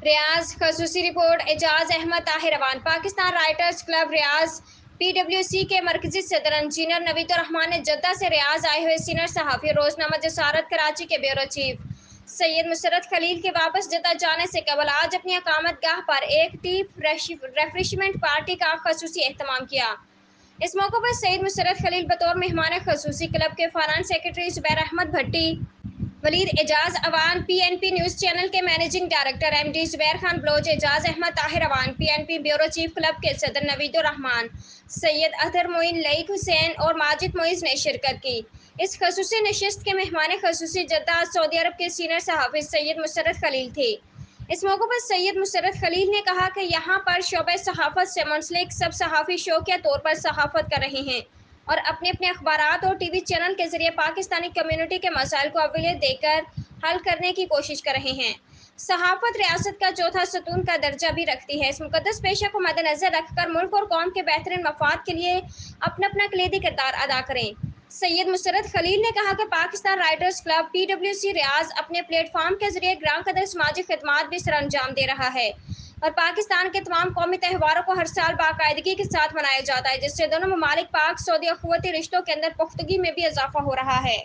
ریاض خصوصی رپورٹ اعجاز احمد طاہر روان Pakistan writers club ریاض PWC کے مرکزی صدر انجینئر نوید الرحمان نے جدہ سے ریاض آئے ہوئے سینئر صحافی روزنامہ جسارت کراچی کے بیورو چیف سید مسرت خلیل کے واپس جدہ جانے سے قبل آج اپنی اقامت گاہ پر ایک ٹی ریفریشمنٹ پارٹی کا خصوصی اہتمام کیا۔ اس موقع پر سید مسرت خلیل بطور مہمان خصوصی کلب کے finance secretary Zubair Ahmed Bhatti, Waleed Ejaz Awan PNP news channel کے managing director MD Zubair Khan Baloch, Ejaz Ahmed Tahir Awan PNP bureau chief club کے صدر نوید الرحمان، سید اطہر معین، لئیک حسین اور ماجد معیز نے شرکت کی۔ اس خصوصی نشست کے مہمان خصوصی جدہ سعودی عرب کے سینئر صحافی سید مسرت خلیل تھے۔ اس موقع پر سید مسرت خلیل نے کہا کہ یہاں پر شعبہ صحافت سے منسلک سب صحافی شوقیہ طور پر صحافت کر رہے ہیں اور اپنے اخبارات اور TV چینل کے ذریعے پاکستانی کمیونٹی کے مسائل کو اولویت دے کر حل کرنے کی کوشش کر رہے ہیں۔ صحافت ریاست کا چوتھا ستون کا درجہ بھی رکھتی ہے۔ اس مقدس پیشہ کو مد نظر رکھ کر ملک اور قوم کے بہترین مفاد کے لیے اپنا کلیدی کردار ادا کریں۔ سید مسرت خلیل نے کہا کہ پاکستان رائٹرز کلب PWC ریاض اپنے پلیٹ فارم کے ذریعے گراں قدر سماجی خدمات بھی سر انجام دے رہا ہے اور پاکستان کے تمام قومی تہواروں کو ہر سال باقاعدگی کے ساتھ منایا جاتا ہے، جس سے دونوں ممالک پاک سعودی اخوتی رشتوں کے اندر پختگی میں بھی اضافہ ہو رہا ہے۔